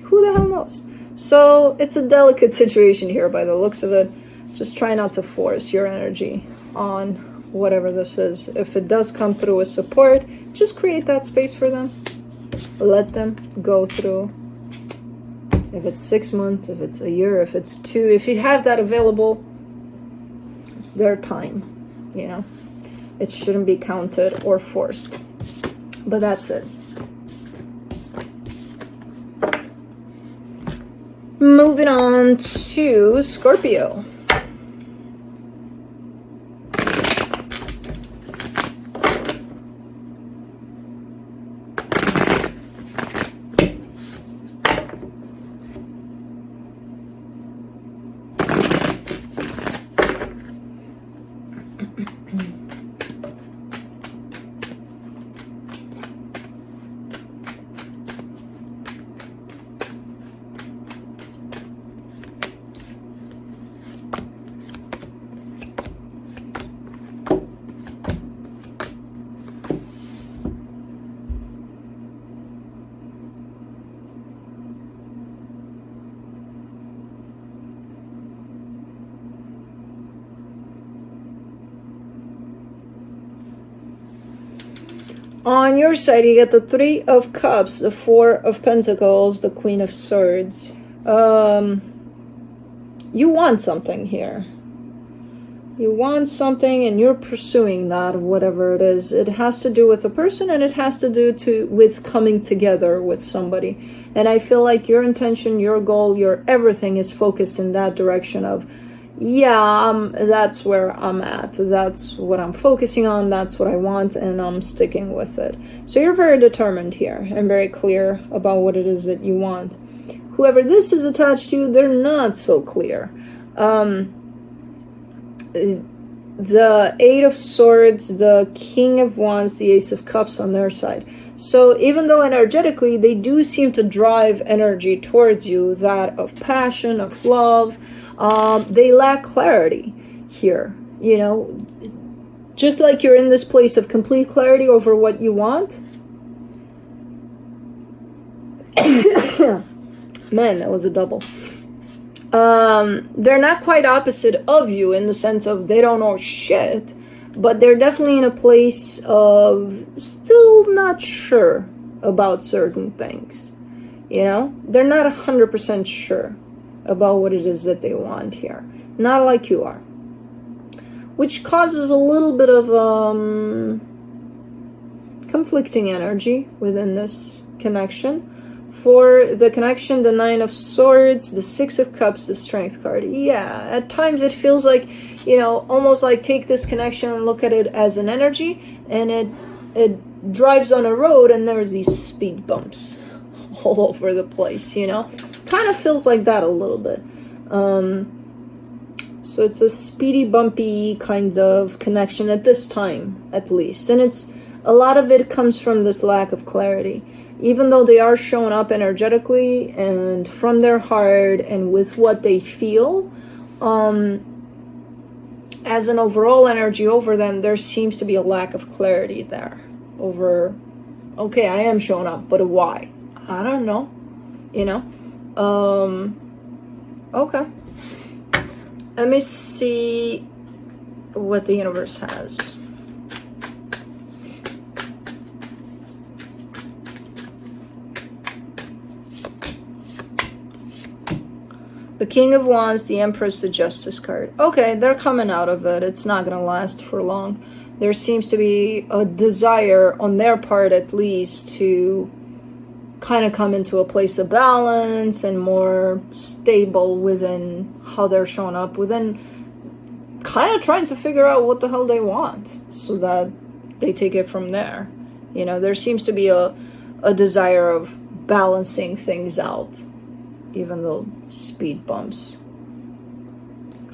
Who the hell knows? So it's a delicate situation here by the looks of it. Just try not to force your energy on whatever this is. If it does come through as support, just create that space for them. Let them go through. If it's 6 months, if it's a year, if it's 2, if you have that available, it's their time. you know. It shouldn't be counted or forced. But that's it. Moving on to Scorpio. On your side, you get the Three of Cups, the Four of Pentacles, the Queen of Swords. You want something here. You want something and you're pursuing that, whatever it is. It has to do with a person and it has to do with coming together with somebody. And I feel like your intention, your goal, your everything is focused in that direction of, yeah, that's where I'm at. That's what I'm focusing on. That's what I want, and I'm sticking with it. So you're very determined here and very clear about what it is that you want. Whoever this is attached to, they're not so clear. The Eight of Swords, the King of Wands, the Ace of Cups on their side. So even though energetically they do seem to drive energy towards you, that of passion, of love, they lack clarity here, you know, just like you're in this place of complete clarity over what you want. Man, that was a double. They're not quite opposite of you in the sense of they don't know shit, but they're definitely in a place of still not sure about certain things, you know. They're not 100% sure about what it is that they want here, not like you are, which causes a little bit of conflicting energy within this connection. For the connection, the Nine of Swords, the Six of Cups, the Strength card. Yeah, at times it feels like, you know, almost like take this connection and look at it as an energy, and it drives on a road and there's these speed bumps all over the place, you know. Kind of feels like that a little bit. So it's a speedy, bumpy kind of connection at this time, at least. And it's a lot of it comes from this lack of clarity. Even though they are showing up energetically and from their heart and with what they feel, as an overall energy over them, there seems to be a lack of clarity there. Over, okay, I am showing up, but why? I don't know, you know. Okay. Let me see what the universe has. The King of Wands, the Empress, the Justice card. Okay, they're coming out of it. It's not going to last for long. There seems to be a desire on their part, at least, to kind of come into a place of balance and more stable within how they're showing up, within kind of trying to figure out what the hell they want so that they take it from there. You know, there seems to be a desire of balancing things out, even though speed bumps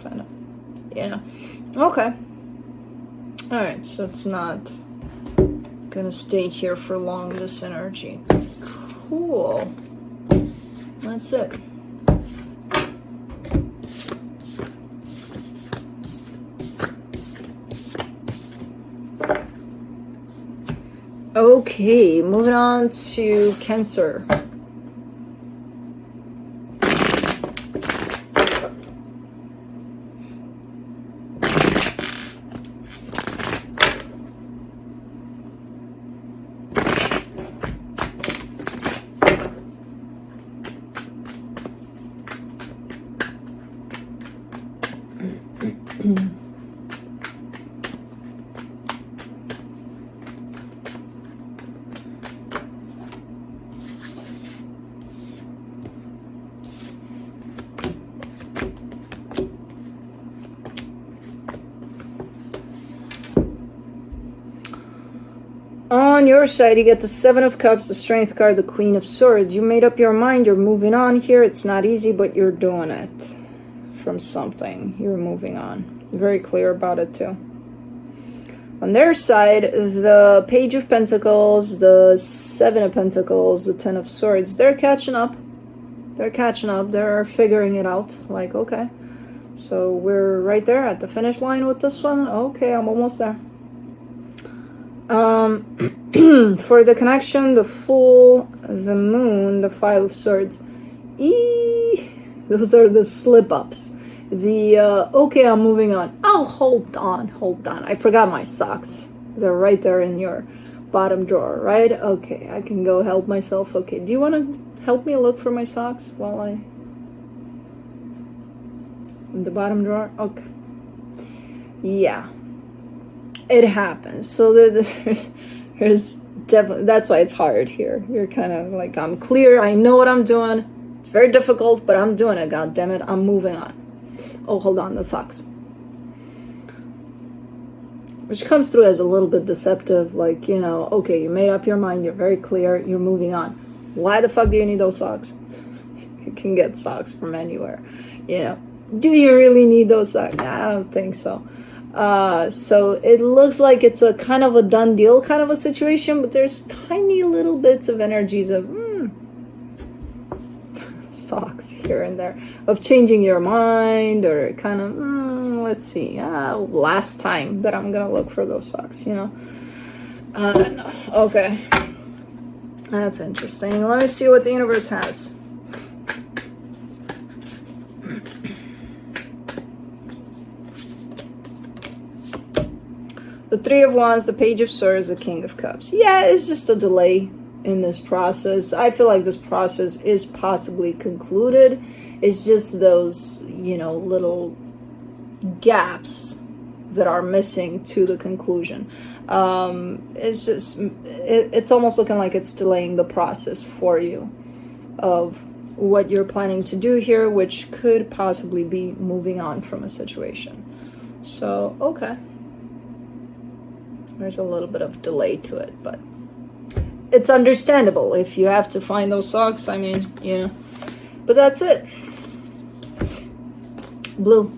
kind of, you know. Okay. All right, so it's not gonna stay here for long, this energy. Cool. That's it. Okay, moving on to Cancer. on your side, you get the Seven of Cups, the Strength card, the Queen of Swords. You made up your mind. You're moving on here. It's not easy, but you're doing it. From something. You're moving on. Very clear about it, too. On their side is the Page of Pentacles, the Seven of Pentacles, the Ten of Swords. They're catching up. They're catching up. They're figuring it out. Like, okay. So we're right there at the finish line with this one. Okay, I'm almost there. For the connection, the Fool, the Moon, the Five of Swords. Those are the slip-ups. The, okay, I'm moving on. Oh, hold on. I forgot my socks. They're right there in your bottom drawer, right? Okay, I can go help myself. Okay, do you want to help me look for my socks while I... in the bottom drawer? Okay. Yeah. It happens. So there's definitely... that's why it's hard here. You're kind of like, I'm clear. I know what I'm doing. It's very difficult, but I'm doing it. God damn it. I'm moving on. Oh, hold on, the socks. Which comes through as a little bit deceptive, like, you know, okay, you made up your mind, you're very clear, you're moving on. Why the fuck do you need those socks? You can get socks from anywhere, you know. Do you really need those socks? Nah, I don't think so. So it looks like it's a kind of a done deal kind of a situation, but there's tiny little bits of energies of, socks here and there of changing your mind or kind of let's see, last time that I'm gonna look for those socks, you know. No. Okay, that's interesting. Let me see what the universe has. The Three of Wands, the Page of Swords, the King of Cups. Yeah, it's just a delay in this process. I feel like this process is possibly concluded. It's just those, you know, little gaps that are missing to the conclusion. It's just, it's almost looking like it's delaying the process for you of what you're planning to do here, which could possibly be moving on from a situation. So, okay. There's a little bit of delay to it, but it's understandable if you have to find those socks. I mean, you know, but that's it. Blue.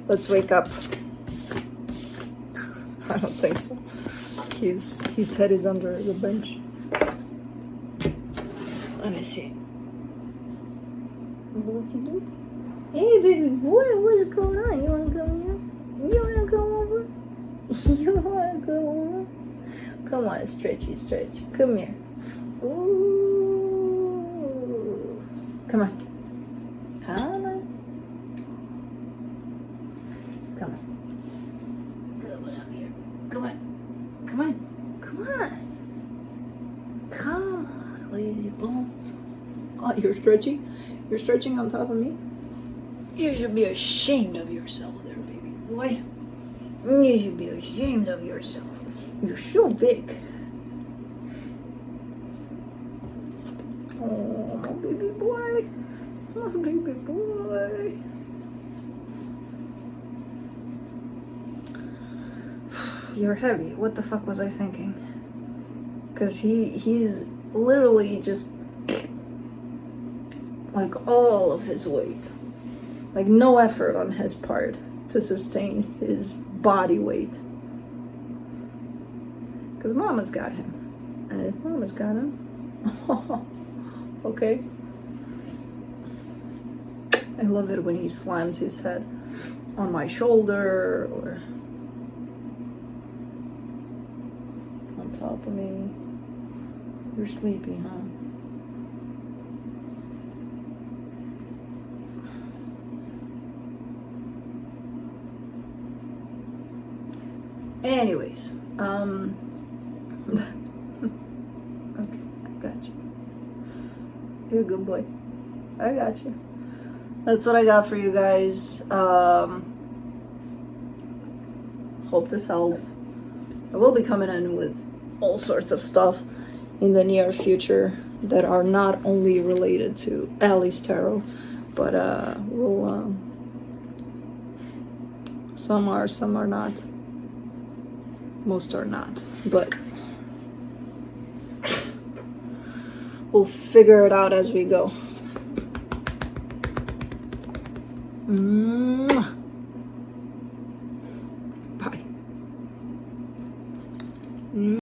Let's wake up. I don't think so. His head is under the bench. Let me see. Hey, baby boy, what's going on? You wanna go here? You wanna go over? You wanna go over? Come on, stretchy, stretch. Come here. Ooh. Come on. Come on. Come on. Come on up here. Come on. Come on. Come on. Come on, lazy bones. Oh, you're stretching? You're stretching on top of me? You should be ashamed of yourself there, baby boy. You should be ashamed of yourself. You're so big. Oh, my baby boy. My baby boy. You're heavy. What the fuck was I thinking? Because he's literally just like all of his weight. Like no effort on his part to sustain his body weight. Because Mama's got him. And if Mama's got him, okay. I love it when he slams his head on my shoulder or on top of me. You're sleepy, huh? Anyways, okay, I got you. You're a good boy. I got you. That's what I got for you guys. Hope this helped. I will be coming in with all sorts of stuff in the near future that are not only related to Ali's tarot, but some are not. most are not, but we'll figure it out as we go.